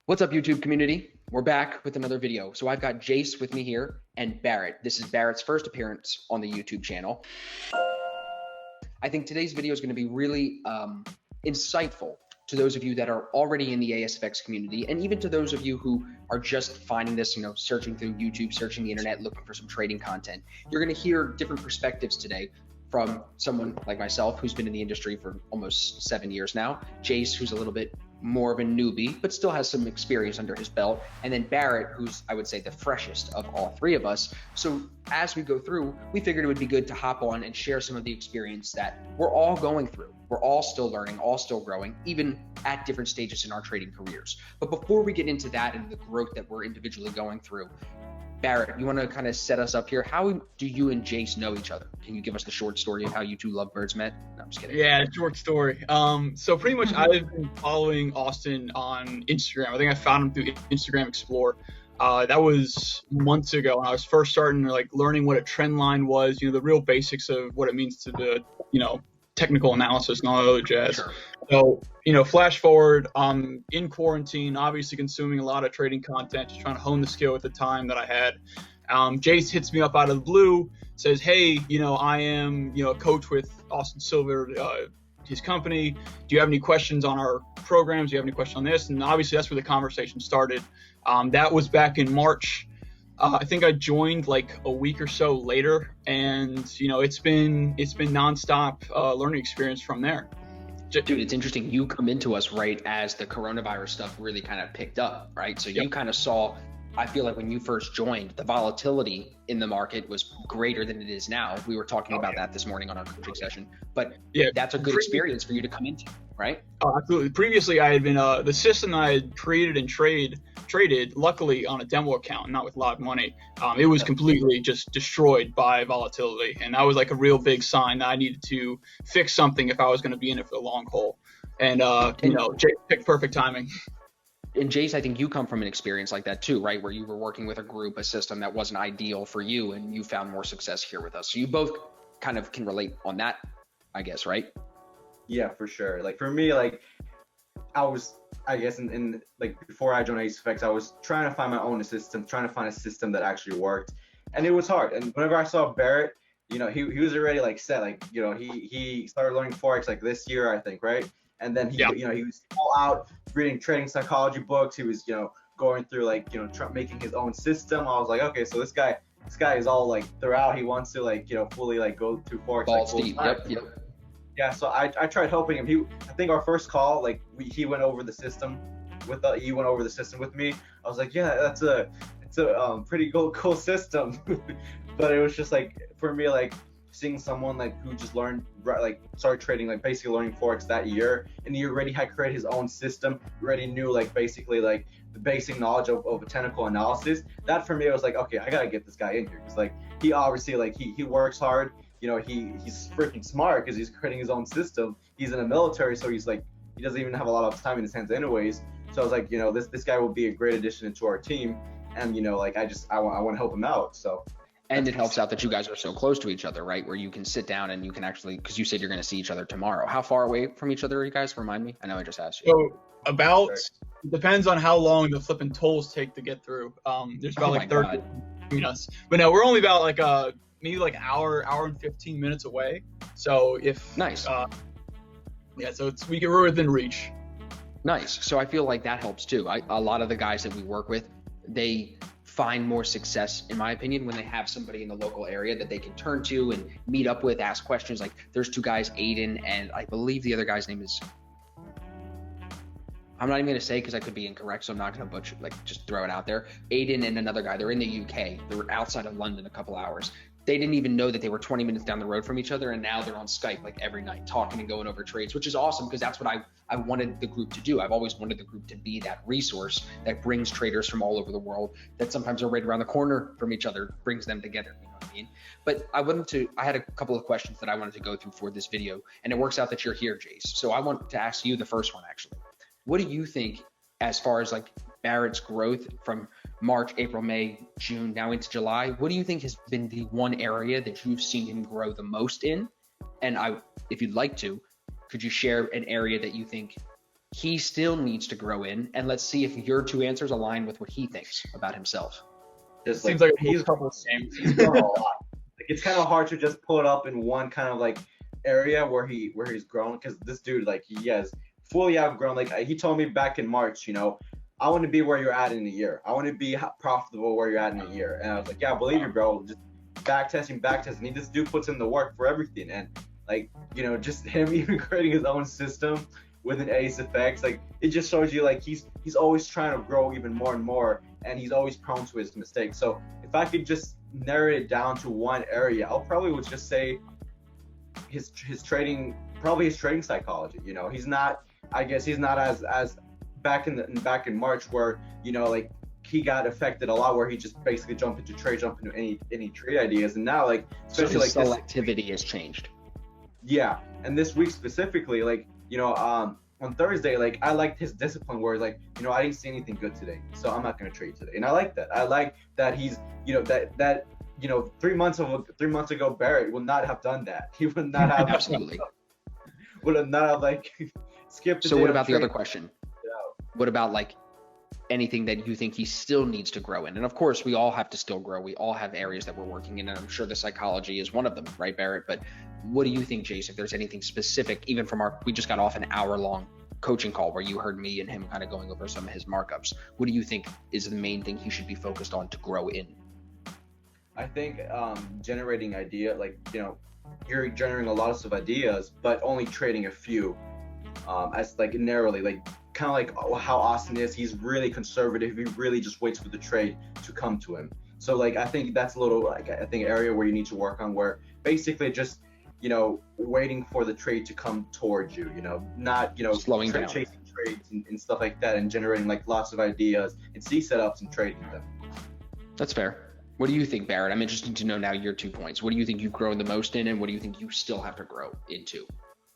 What's up, YouTube community? We're back with another video. So I've got Jace with me here and Barrett. This is Barrett's first appearance on the YouTube channel. I think today's video is going to be really insightful to those of you that are already in the ASFX community, and even to those of you who are just finding this, searching through YouTube, searching the internet, looking for some trading content. You're going to hear different perspectives today from someone like myself, who's been in the industry for almost 7 years now, Jace, who's a little bit more of a newbie, but still has some experience under his belt, and then Barrett, who's, I would say, the freshest of all three of us. So as we go through, we figured it would be good to hop on and share some of the experience that we're all going through. We're all still learning, all still growing, even at different stages in our trading careers. But before we get into that and the growth that we're individually going through, Barrett, you want to kind of set us up here? How do you and Jace know each other? Can you give us the short story of how you two lovebirds met? No, I'm just kidding. Yeah, short story. So pretty much I've been following Austin on Instagram. I think I found him through Instagram Explorer. That was months ago when I was first starting learning what a trend line was, the real basics of what it means to the, technical analysis and all that other jazz. Sure. So, flash forward, in quarantine, obviously consuming a lot of trading content, just trying to hone the skill at the time that I had. Jace hits me up out of the blue, says, hey, I am, a coach with Austin Silver, his company. Do you have any questions on our programs? Do you have any questions on this? And obviously that's where the conversation started. That was back in March. I think I joined like a week or so later, and it's been nonstop learning experience from there. Dude, it's interesting. You come into us right as the coronavirus stuff really kind of picked up, right? So you kind of saw, I feel like when you first joined, the volatility in the market was greater than it is now. We were talking about that this morning on our coaching session, but that's a good experience for you to come into, right? Oh, absolutely. Previously, I had been the system I had created and traded, luckily on a demo account, not with live money. It was completely just destroyed by volatility, and that was like a real big sign that I needed to fix something if I was going to be in it for the long haul. And Jake picked perfect timing. And Jace, I think you come from an experience like that too, right? Where you were working with a group, a system that wasn't ideal for you, and you found more success here with us. So you both kind of can relate on that, I guess, right? Yeah, for sure. Like for me, I guess in before I joined ASFX, I was trying to find my own system, trying to find a system that actually worked, and it was hard. And whenever I saw Barrett, he was already set. He started learning Forex this year, I think, right? And then he was all out reading trading psychology books. He was going through making his own system. I was like, okay, so this guy is all throughout. He wants to fully go through Forex. Balls deep. Yep. Yeah, so I tried helping him. I think our first call, he went over the system with me. I was like, yeah, it's a pretty cool system. But it was just for me, seeing someone who just learned, started trading, basically learning Forex that year, and he already had created his own system, already knew basically the basic knowledge of a technical analysis. That for me, I was like, okay, I gotta get this guy in here, because he obviously he works hard. He's freaking smart because he's creating his own system. He's in the military, so he's he doesn't even have a lot of time in his hands anyways. So I was like, this guy will be a great addition into our team, and I want to help him out. So. And it helps out that you guys are so close to each other, right? Where you can sit down and you can actually, because you said you're going to see each other tomorrow. How far away from each other are you guys? Remind me. I know I just asked you. So depends on how long the flipping tolls take to get through. There's about 30 between us. But no, we're only about maybe hour and 15 minutes away. So if nice. So we're within reach. Nice. So I feel like that helps too. A lot of the guys that we work with, they find more success, in my opinion, when they have somebody in the local area that they can turn to and meet up with, ask questions. There's two guys, Aiden, and I believe the other guy's name is, I'm not even going to say because I could be incorrect, so I'm not going to butcher, just throw it out there. Aiden and another guy, they're in the UK. They were outside of London a couple hours. They didn't even know that they were 20 minutes down the road from each other, and now they're on Skype every night talking and going over trades, which is awesome because that's what I wanted the group to do. I've always wanted the group to be that resource that brings traders from all over the world that sometimes are right around the corner from each other, brings them together, you know what I mean? But I had a couple of questions that I wanted to go through for this video, and it works out that you're here, Jace. So I want to ask you the first one, actually. What do you think as far as Barrett's growth from March, April, May, June, now into July? What do you think has been the one area that you've seen him grow the most in? And if you'd like to, could you share an area that you think he still needs to grow in? And let's see if your two answers align with what he thinks about himself. Just Seems like he's a couple of games. he's grown a lot. Like it's kind of hard to just pull it up in one kind of like area where he's grown, because this dude, like, he has fully outgrown. Like he told me back in March, you know, I want to be where you're at in a year. I want to be profitable where you're at in a year. And I was like, yeah, I believe you, bro. Just back testing. This dude puts in the work for everything. And like, you know, just him even creating his own system with an ASFX, like it just shows you like he's always trying to grow even more and more, and he's always prone to his mistakes. So if I could just narrow it down to one area, I'll probably would just say his trading, probably his trading psychology. You know, he's not as back in March where, you know, like he got affected a lot, where he just basically jumped into any trade ideas. And now, like, especially like selectivity has changed. Yeah, and this week specifically, like, you know, on Thursday, like I liked his discipline, where like, you know, I didn't see anything good today, so I'm not gonna trade today. And I like that. I like that he's, you know, that you know, 3 months ago, Barrett would not have done that. He would not have absolutely would have not have like skipped. So what about the other question? What about like anything that you think he still needs to grow in? And of course, we all have to still grow. We all have areas that we're working in, and I'm sure the psychology is one of them, right, Barrett? But what do you think, Jace, if there's anything specific, even from we just got off an hour-long coaching call where you heard me and him kind of going over some of his markups. What do you think is the main thing he should be focused on to grow in? I think generating idea, like, you know, you're generating a lot of ideas, but only trading a few, as like narrowly, like kind of like how Austin is. He's really conservative. He really just waits for the trade to come to him. So like, I think that's a little, like, I think area where you need to work on, where basically just, you know, waiting for the trade to come towards you, you know, not, you know, slowing down, chasing trades and stuff like that, and generating like lots of ideas and C setups and trading them. That's fair. What do you think, Barrett? I'm interested to know now your 2 points. What do you think you've grown the most in, and what do you think you still have to grow into?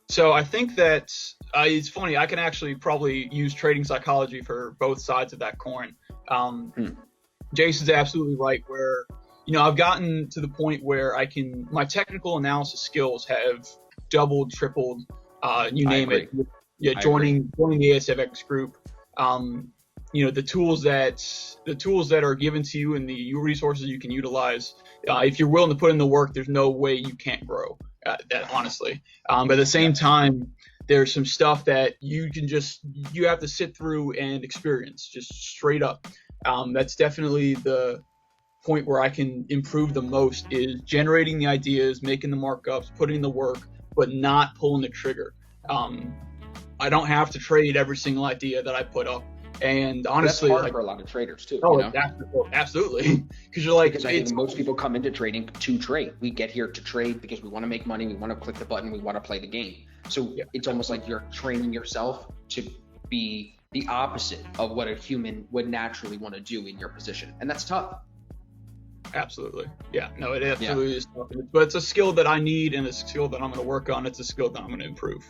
So I think that it's funny. I can actually probably use trading psychology for both sides of that coin. Jason's absolutely right, where, you know, I've gotten to the point where my technical analysis skills have doubled, tripled, you name it. Yeah, joining the ASFX group. You know, the tools that are given to you and the resources you can utilize. If you're willing to put in the work, there's no way you can't grow. That honestly. But at the same time, there's some stuff that you have to sit through and experience, just straight up. That's definitely the point where I can improve the most, is generating the ideas, making the markups, putting in the work, but not pulling the trigger. I don't have to trade every single idea that I put up. And honestly, that's hard for a lot of traders too. Oh, you know? Absolutely. Because you're like, because I think most people come into trading to trade. We get here to trade because we want to make money. We want to click the button. We want to play the game. So it's almost like you're training yourself to be the opposite of what a human would naturally want to do in your position, and that's tough. Absolutely. Yeah. No, it absolutely is tough. But it's a skill that I need, and a skill that I'm going to work on. It's a skill that I'm going to improve.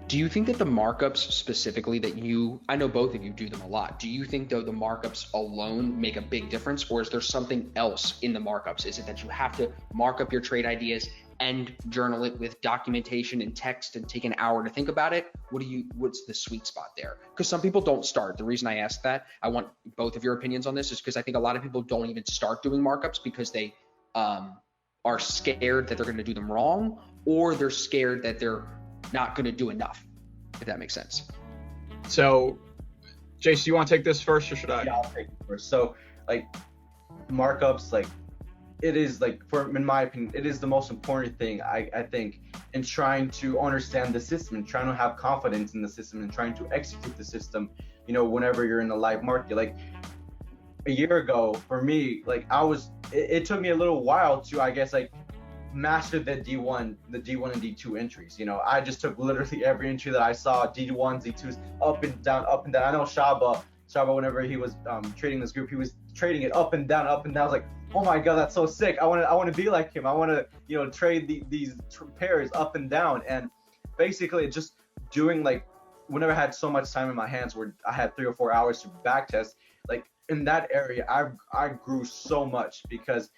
Do you think that the markups specifically that I know both of you do them a lot. Do you think though the markups alone make a big difference, or is there something else in the markups? Is it that you have to mark up your trade ideas and journal it with documentation and text and take an hour to think about it? What's the sweet spot there? Because some people don't start. The reason I ask that, I want both of your opinions on this, is because I think a lot of people don't even start doing markups because they are scared that they're going to do them wrong, or they're scared that they're not going to do enough, if that makes sense. So, Jason, you want to take this first, or should I? Yeah, I'll take it first. So, like, markups, like, it is, like, in my opinion, it is the most important thing, I think, in trying to understand the system and trying to have confidence in the system and trying to execute the system, you know, whenever you're in the live market. Like, a year ago, for me, like, it took me a little while to, I guess, like, master the D1 and D2 entries. You know, I just took literally every entry that I saw, D1s, D2s, up and down. I know Shaba, whenever he was trading this group, he was trading it up and down. I was like, oh my god, that's so sick. I want to be like him. I want to, you know, trade these pairs up and down. And basically just doing, like, whenever I had so much time in my hands where I had 3 or 4 hours to backtest, like, in that area, I grew so much because,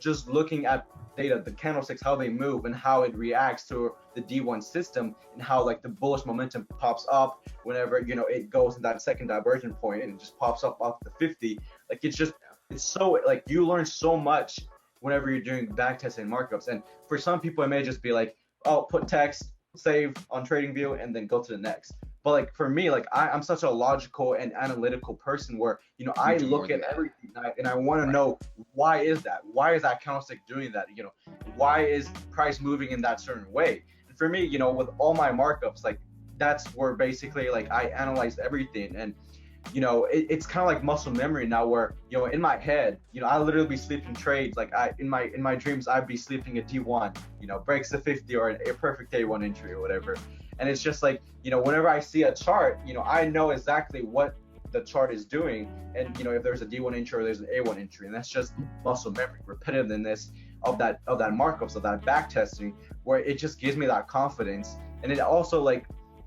just looking at data, the candlesticks, how they move and how it reacts to the D1 system, and how like the bullish momentum pops up whenever, it goes in that second divergent point and it just pops up off the 50. Like, it's so, like, you learn so much whenever you're doing backtesting and markups. And for some people, it may just be like, oh, put text, save on TradingView, and then go to the next. But like for me, like I'm such a logical and analytical person where, I look at everything and I want to know, why is that? Why is that candlestick doing that? Why is price moving in that certain way? And for me, with all my markups, like that's where basically like I analyzed everything. And it's kind of like muscle memory now where, in my head, I literally be sleeping trades. Like in my dreams, I'd be sleeping a D1, breaks the 50 or a perfect A1 entry or whatever. And it's just like, whenever I see a chart, I know exactly what the chart is doing. And, if there's a D1 entry or there's an A1 entry, and that's just muscle memory, repetitiveness of that markups, of that back testing, where it just gives me that confidence. And it also like,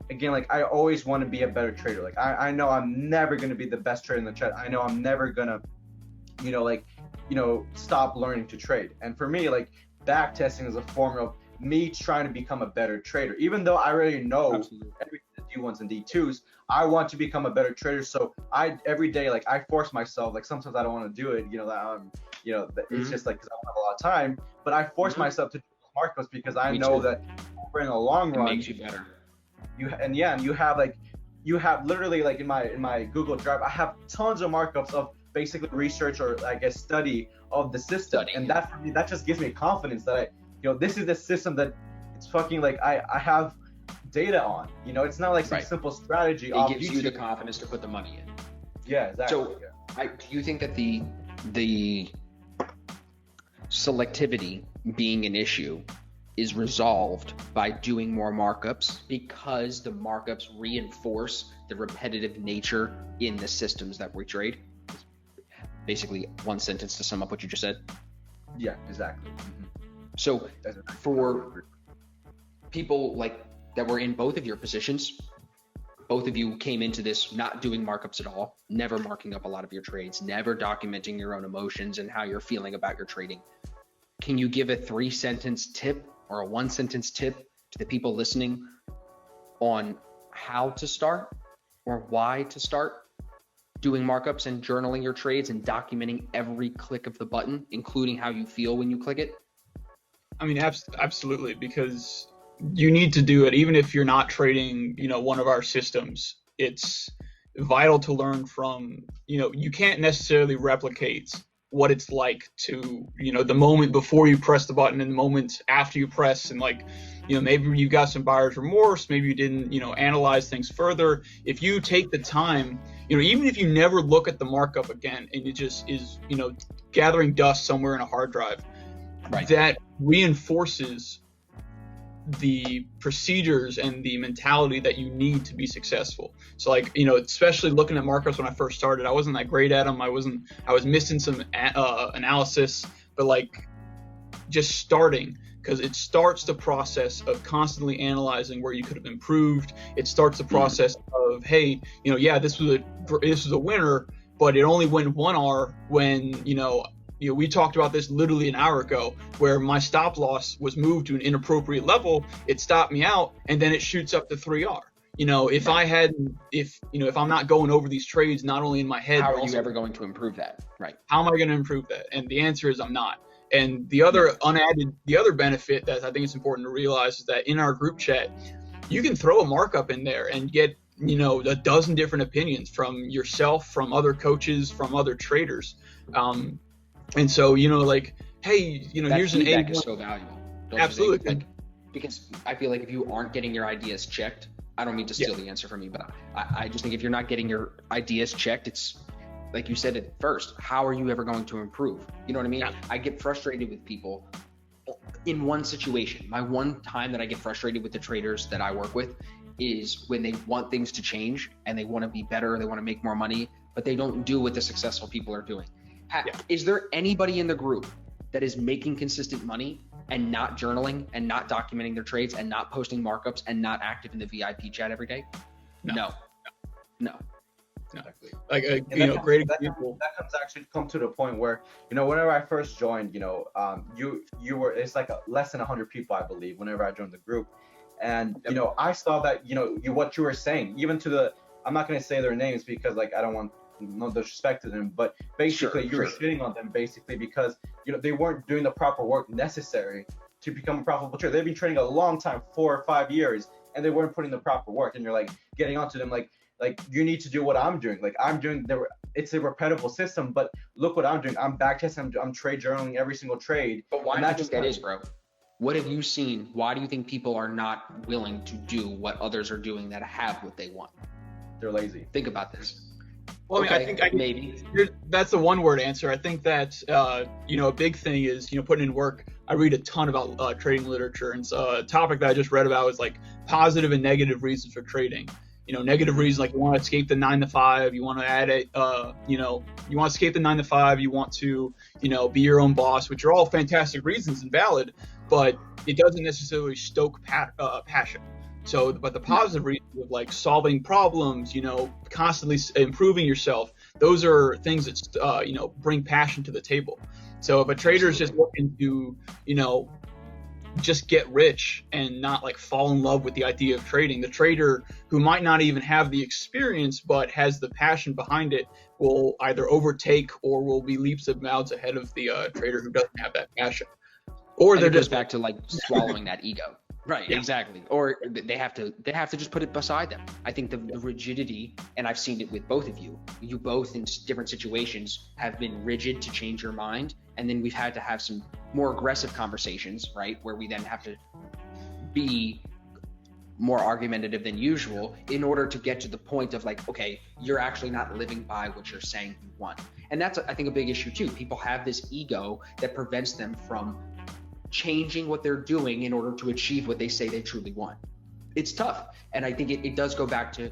again, like I always want to be a better trader. Like I know I'm never going to be the best trader in the chat. I know I'm never going to, stop learning to trade. And for me, like back testing is a form of me trying to become a better trader. Even though I already know everything, the D1s and D2s, I want to become a better trader. So every day, like I force myself, like sometimes I don't want to do it, it's just like, cause I don't have a lot of time, but I force myself to do markups because I know that in the long run, it makes you better. You have literally like in my Google Drive, I have tons of markups of basically research or I guess study of the system. And that for me, that just gives me confidence that this is the system that it's fucking like I have data on. It's not like some simple strategy. It gives you the confidence to put the money in. Yeah, exactly. So do you think that the selectivity being an issue is resolved by doing more markups because the markups reinforce the repetitive nature in the systems that we trade? Basically, one sentence to sum up what you just said. Yeah, exactly. Mm-hmm. So for people like that were in both of your positions, both of you came into this not doing markups at all, never marking up a lot of your trades, never documenting your own emotions and how you're feeling about your trading. Can you give a 3-sentence tip or a 1-sentence tip to the people listening on how to start or why to start doing markups and journaling your trades and documenting every click of the button, including how you feel when you click it? I mean, absolutely, because you need to do it even if you're not trading, one of our systems. It's vital to learn from, you can't necessarily replicate what it's like to, the moment before you press the button and the moment after you press, and like, maybe you got some buyer's remorse, maybe you didn't, analyze things further. If you take the time, even if you never look at the markup again and it just is, gathering dust somewhere in a hard drive, right, that reinforces the procedures and the mentality that you need to be successful. So like, especially looking at markups when I first started, I wasn't that great at them. I was missing some analysis, but like just starting, because it starts the process of constantly analyzing where you could have improved. It starts the process of, hey, this was a winner, but it only went 1 hour when, we talked about this literally an hour ago, where my stop loss was moved to an inappropriate level. It stopped me out, and then it shoots up to 3R. If I'm not going over these trades, not only in my head, how are you ever going to improve that? Right. How am I going to improve that? And the answer is I'm not. And the other benefit that I think it's important to realize is that in our group chat, you can throw a markup in there and get, a dozen different opinions from yourself, from other coaches, from other traders. And so, like, hey, that here's an feedback A1. is so valuable. Absolutely. Because I feel like if you aren't getting your ideas checked, I don't mean to steal the answer from you, but I just think if you're not getting your ideas checked, it's like you said at first, how are you ever going to improve? You know what I mean? Yeah. I get frustrated with people in one situation. My one time that I get frustrated with the traders that I work with is when they want things to change and they want to be better, they want to make more money, but they don't do what the successful people are doing. Is there anybody in the group that is making consistent money and not journaling and not documenting their trades and not posting markups and not active in the VIP chat every day? No. Exactly. Like a And that great that example. that comes actually come to the point where, whenever I first joined, you were, it's like less than 100 people, I believe, whenever I joined the group. And Yep. I saw that, what you were saying, even to the, I'm not going to say their names because like I don't want no disrespect to them, but basically you were shitting on them basically because they weren't doing the proper work necessary to become a profitable trader. They've been trading a long time, 4 or 5 years, and they weren't putting the proper work. And you're like getting onto them like you need to do what I'm doing. Like I'm doing it's a repetitive system, but look what I'm doing. I'm backtesting, I'm trade journaling every single trade. But why And do you that's think that is, bro? What have you seen? Why do you think people are not willing to do what others are doing that have what they want? They're lazy. Think about this. Well, I mean, I think maybe that's a one-word answer. I think that a big thing is putting in work. I read a ton about trading literature, and a topic that I just read about is like positive and negative reasons for trading. Negative reasons like you want to escape the 9 to 5, you want to add it, you want to escape the 9 to 5, you want to, be your own boss, which are all fantastic reasons and valid, but it doesn't necessarily stoke passion. So, but the positive reasons of like solving problems, constantly improving yourself, those are things that, bring passion to the table. So if a trader is just looking to, just get rich and not like fall in love with the idea of trading, the trader who might not even have the experience but has the passion behind it will either overtake or will be leaps and bounds ahead of the trader who doesn't have that passion. Or they're just back to like swallowing that ego. Right, yeah. Exactly. Or they have to just put it beside them. I think the rigidity, and I've seen it with both of you. You both in different situations have been rigid to change your mind, and then we've had to have some more aggressive conversations, right, where we then have to be more argumentative than usual in order to get to the point of like, okay, you're actually not living by what you're saying you want. And that's, I think, a big issue too. People have this ego that prevents them from changing what they're doing in order to achieve what they say they truly want. It's tough. And I think it does go back to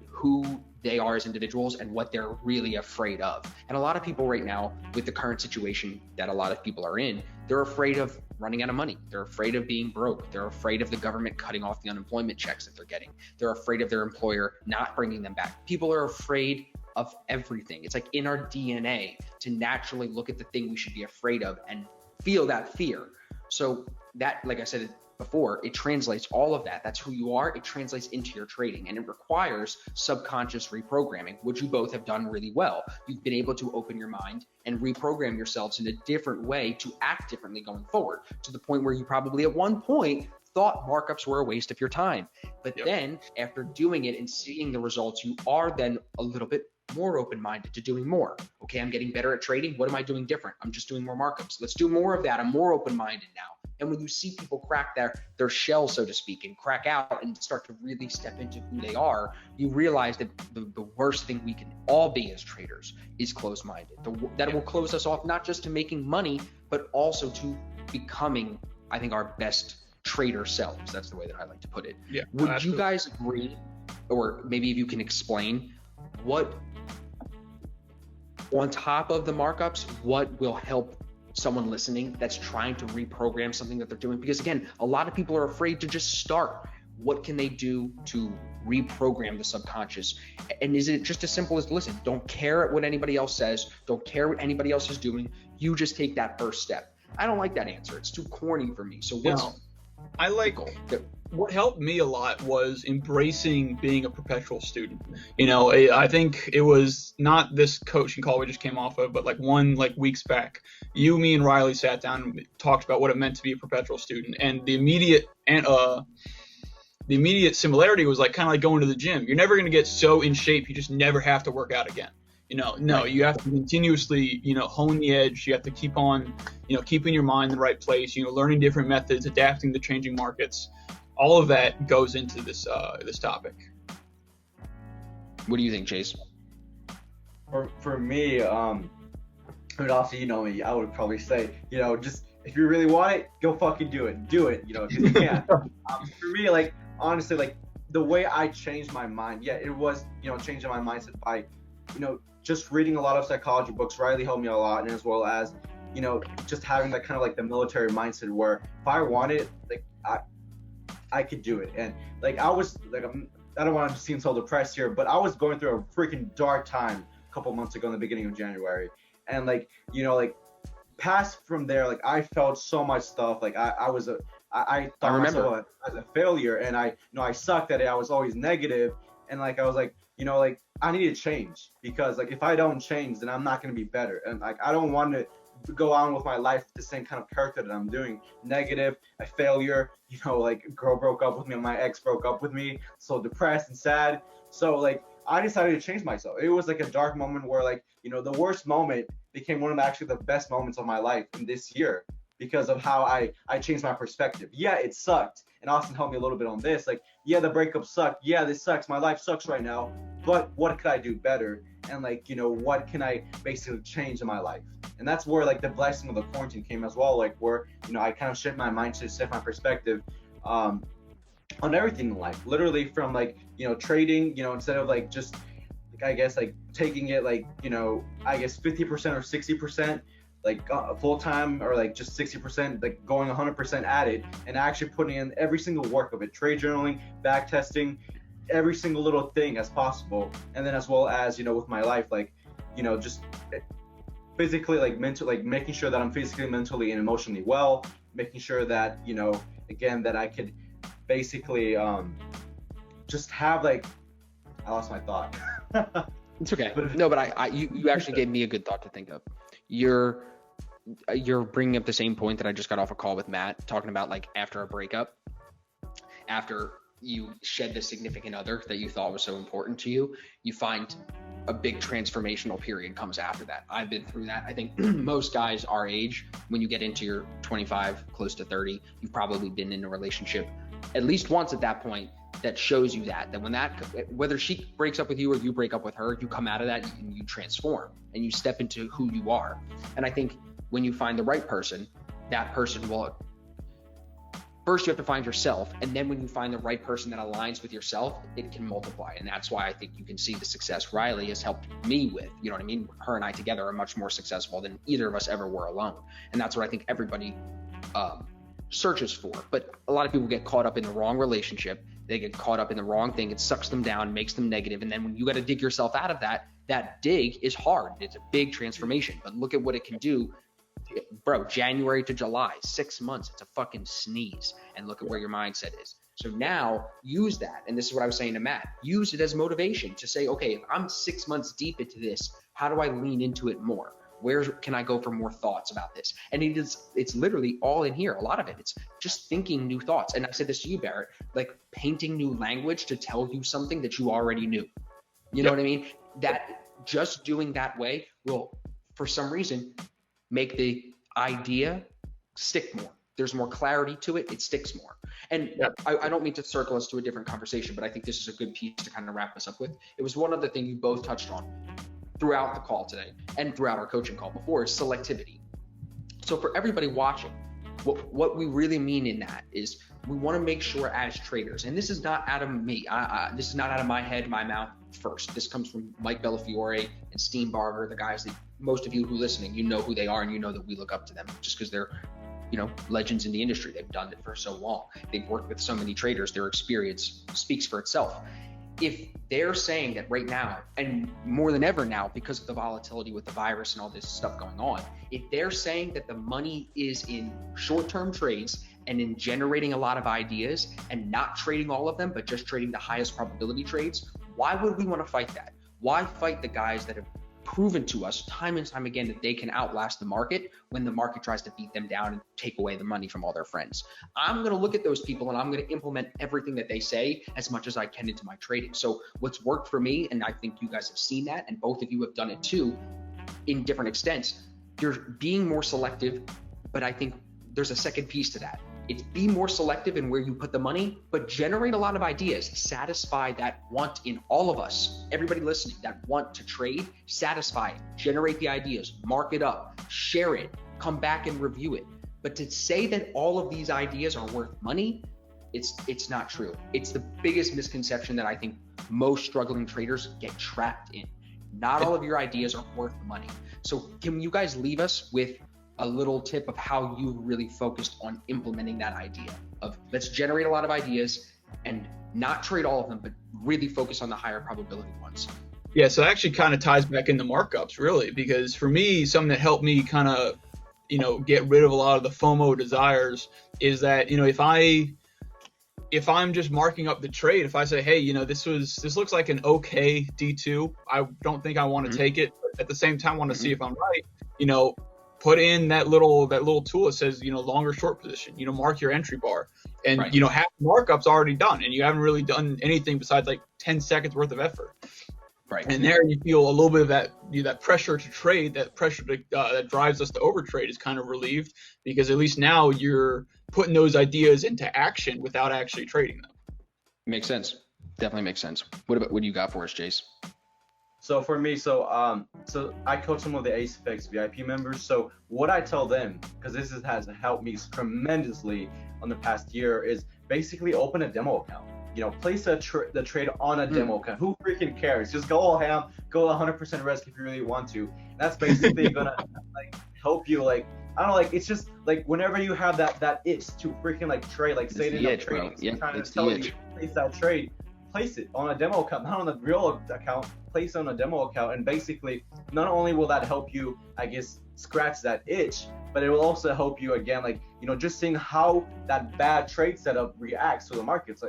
who they are as individuals and what they're really afraid of. And a lot of people right now, with the current situation that a lot of people are in, they're afraid of running out of money. They're afraid of being broke. They're afraid of the government cutting off the unemployment checks that they're getting. They're afraid of their employer not bringing them back. People are afraid of everything. It's like in our DNA to naturally look at the thing we should be afraid of and feel that fear. So that, like I said before, it translates all of that. That's who you are. It translates into your trading, and it requires subconscious reprogramming, which you both have done really well. You've been able to open your mind and reprogram yourselves in a different way to act differently going forward, to the point where you probably at one point thought markups were a waste of your time. But then after doing it and seeing the results, you are then a little bit more open-minded to doing more. Okay, I'm getting better at trading. What am I doing different? I'm just doing more markups. Let's do more of that. I'm more open-minded now. And when you see people crack their shell, so to speak, and crack out and start to really step into who they are, you realize that the worst thing we can all be as traders is closed-minded. That will close us off not just to making money, but also to becoming, I think, our best trader selves. That's the way that I like to put it. Yeah. Would Absolutely. you guys agree, or maybe if you can explain what, on top of the markups, what will help someone listening that's trying to reprogram something that they're doing? Because again, a lot of people are afraid to just start. What can they do to reprogram the subconscious? And is it just as simple as, listen, don't care what anybody else says, don't care what anybody else is doing, you just take that first step? I don't like that answer. It's too corny for me. So what's I like what helped me a lot was embracing being a perpetual student. I think it was not this coaching call we just came off of, but like weeks back, you, me, and Riley sat down and talked about what it meant to be a perpetual student, and the immediate similarity was like kind of like going to the gym. You're never going to get so in shape you just never have to work out again. No, you have to continuously, hone the edge. You have to keep on, keeping your mind in the right place, learning different methods, adapting to changing markets. All of that goes into this topic. What do you think, Chase? For me, also, me, I would probably say, just if you really want it, go fucking do it, because you can. For me, like, honestly, like, the way I changed my mind, it was, changing my mindset by, just reading a lot of psychology books. Riley helped me a lot, and as well as, just having that kind of like the military mindset where if I wanted, like, I could do it. And like, I was like, I don't want to seem so depressed here, but I was going through a freaking dark time a couple months ago in the beginning of January. And like, you know, like past from there, like I felt so much stuff. Like I thought myself as a failure, and I sucked at it. I was always negative, and like I was like, you know, like I need to change, because like if I don't change, then I'm not going to be better. And like I don't want to go on with my life the same kind of character that I'm doing. Negative, a failure, you know, like a girl broke up with me, my ex broke up with me, so depressed and sad. So like I decided to change myself. It was like a dark moment where, like, you know, the worst moment became one of actually the best moments of my life in this year, because of how I changed my perspective. Yeah, it sucked, and Austin helped me a little bit on this. Like, yeah, the breakup sucked. Yeah, this sucks. My life sucks right now. But what could I do better? And like, you know, what can I basically change in my life? And that's where like the blessing of the quarantine came as well. Like where, you know, I kind of shift my mind to shift my perspective on everything in life. Literally from like, you know, trading, you know, instead of like just like, I guess like taking it like, you know, I guess 50% or 60%. Like full time, or like just 60%, like going 100% at it, and actually putting in every single work of it, trade journaling, back testing, every single little thing as possible. And then as well as, you know, with my life, like, you know, just physically, like mental, like making sure that I'm physically, mentally, and emotionally well, making sure that, you know, again, that I could basically just have like, I lost my thought. It's okay. No, but you actually gave me a good thought to think of. You're bringing up the same point that I just got off a call with Matt, talking about like after a breakup, after you shed the significant other that you thought was so important to you, you find a big transformational period comes after that. I've been through that. I think most guys our age, when you get into your 25, close to 30, you've probably been in a relationship at least once at that point that shows you that when whether she breaks up with you or you break up with her, you come out of that and you transform and you step into who you are. And I think when you find the right person, that person will, first you have to find yourself, and then when you find the right person that aligns with yourself, it can multiply. And that's why I think you can see the success Riley has helped me with. You know what I mean? Her and I together are much more successful than either of us ever were alone. And that's what I think everybody searches for. But a lot of people get caught up in the wrong relationship. They get caught up in the wrong thing. It sucks them down, makes them negative. And then when you got to dig yourself out of that, that dig is hard. It's a big transformation. But look at what it can do. Bro, January to July, 6 months, it's a fucking sneeze. And look at where your mindset is. So now use that. And this is what I was saying to Matt. Use it as motivation to say, okay, if I'm 6 months deep into this, how do I lean into it more? Where can I go for more thoughts about this? And it's literally all in here. A lot of it, it's just thinking new thoughts. And I said this to you, Barrett, like painting new language to tell you something that you already knew. You know what I mean? That just doing that way will, for some reason, make the idea stick more. There's more clarity to it. It sticks more. And I don't mean to circle us to a different conversation, but I think this is a good piece to kind of wrap us up with. It was one other thing you both touched on throughout the call today and throughout our coaching call before is selectivity. So for everybody watching, what we really mean in that is we want to make sure as traders, and this is not out of me, this is not out of my head, my mouth first. This comes from Mike Bellafiore and Steenbarger, the guys that most of you who are listening, you know who they are and you know that we look up to them just because they're, you know, legends in the industry. They've done it for so long. They've worked with so many traders. Their experience speaks for itself. If they're saying that right now, and more than ever now because of the volatility with the virus and all this stuff going on, if they're saying that the money is in short-term trades and in generating a lot of ideas and not trading all of them, but just trading the highest probability trades, why would we want to fight that? Why fight the guys that have proven to us time and time again that they can outlast the market when the market tries to beat them down and take away the money from all their friends? I'm going to look at those people and I'm going to implement everything that they say as much as I can into my trading. So what's worked for me, and I think you guys have seen that, and both of you have done it too in different extents, you're being more selective. But I think there's a second piece to that. It's be more selective in where you put the money, but generate a lot of ideas. Satisfy that want in all of us, everybody listening, that want to trade, satisfy it, generate the ideas, mark it up, share it, come back and review it. But to say that all of these ideas are worth money, it's not true. It's the biggest misconception that I think most struggling traders get trapped in. Not all of your ideas are worth money. So can you guys leave us with a little tip of how you really focused on implementing that idea of let's generate a lot of ideas and not trade all of them, but really focus on the higher probability ones. Yeah, so that actually kind of ties back into markups, really, because for me, something that helped me kind of, get rid of a lot of the FOMO desires is that, if I'm just marking up the trade, if I say, hey, this looks like an okay D2, I don't think I want to take it, but at the same time, I want to see if I'm right, put in that little tool that says, longer short position, mark your entry bar, and, Right. Half the markup's already done, and you haven't really done anything besides like 10 seconds worth of effort. Right. And there you feel a little bit of that pressure to trade, that pressure that drives us to overtrade is kind of relieved, because at least now you're putting those ideas into action without actually trading them. Makes sense. Definitely makes sense. What do you got for us, Jace? So for me, so I coach some of the ASFX VIP members. So what I tell them, because this has helped me tremendously on the past year, is basically open a demo account. Place the trade on a demo account. Who freaking cares? Just go all ham, go 100% risk if you really want to. And that's basically gonna help you. I don't know, it's just whenever you have that itch to freaking trade, say it in trading, trying to tell you place that trade, place it on a demo account, not on the real account. Place it on a demo account, and basically, not only will that help you, scratch that itch, but it will also help you again, just seeing how that bad trade setup reacts to the markets.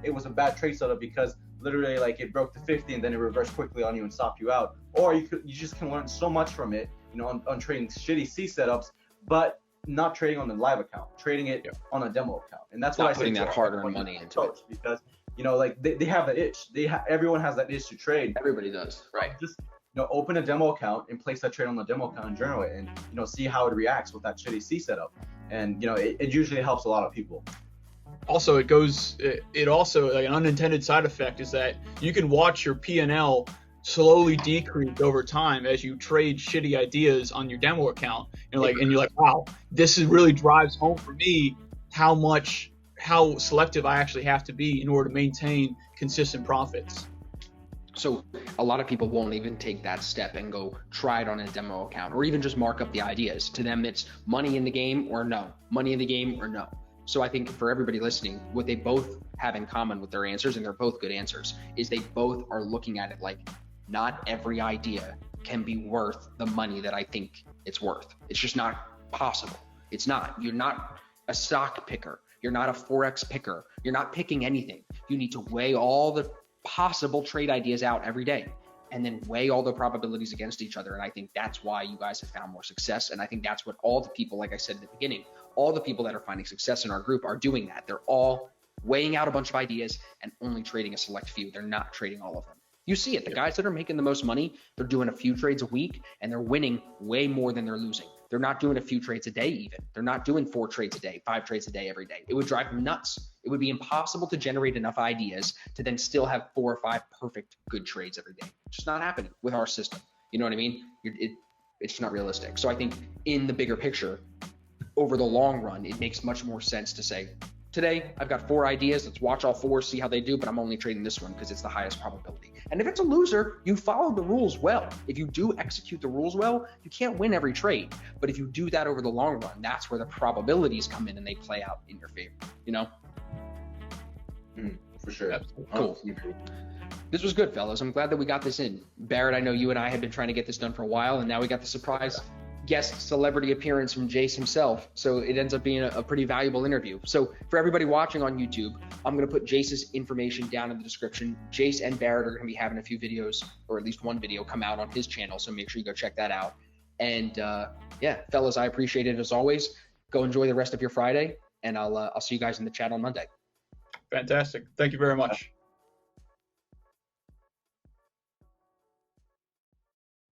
It was a bad trade setup because literally it broke the 50 and then it reversed quickly on you and stopped you out. Or you just can learn so much from it, on trading shitty C setups, but not trading on the live account, trading it on a demo account. And that's what I say. Putting that hard-earned money into it. Because they have that itch. Everyone has that itch to trade. Everybody does, right? Just open a demo account and place that trade on the demo account and journal it, and see how it reacts with that shitty C setup. And it usually helps a lot of people. Also, it also, an unintended side effect is that you can watch your P&L slowly decrease over time as you trade shitty ideas on your demo account. And you're like, wow, this really drives home for me how selective I actually have to be in order to maintain consistent profits. So a lot of people won't even take that step and go try it on a demo account, or even just mark up the ideas. To them, it's money in the game or no, money in the game or no. So I think for everybody listening, what they both have in common with their answers, and they're both good answers, is they both are looking at it not every idea can be worth the money that I think it's worth. It's just not possible. It's not. You're not a stock picker. You're not a Forex picker. You're not picking anything. You need to weigh all the possible trade ideas out every day and then weigh all the probabilities against each other. And I think that's why you guys have found more success. And I think that's what all the people, like I said at the beginning, all the people that are finding success in our group are doing that. They're all weighing out a bunch of ideas and only trading a select few. They're not trading all of them. You see it. The guys that are making the most money, they're doing a few trades a week and they're winning way more than they're losing. They're not doing a few trades a day even. They're not doing 4 trades a day, 5 trades a day every day. It would drive them nuts. It would be impossible to generate enough ideas to then still have 4 or 5 perfect good trades every day. It's just not happening with our system. You know what I mean? It's just not realistic. So I think in the bigger picture, over the long run, it makes much more sense to say, today, I've got 4 ideas. Let's watch all 4, see how they do, but I'm only trading this one because it's the highest probability. And if it's a loser, you follow the rules well. If you do execute the rules well, you can't win every trade. But if you do that over the long run, that's where the probabilities come in and they play out in your favor, For sure. Cool. This was good, fellas. I'm glad that we got this in. Barrett, I know you and I have been trying to get this done for a while, and now we got the surprise guest celebrity appearance from Jace himself. So it ends up being a pretty valuable interview. So for everybody watching on YouTube, I'm going to put Jace's information down in the description. Jace and Barrett are going to be having a few videos, or at least one video, come out on his channel. So make sure you go check that out. And yeah, fellas, I appreciate it as always. Go enjoy the rest of your Friday, and I'll see you guys in the chat on Monday. Fantastic. Thank you very much.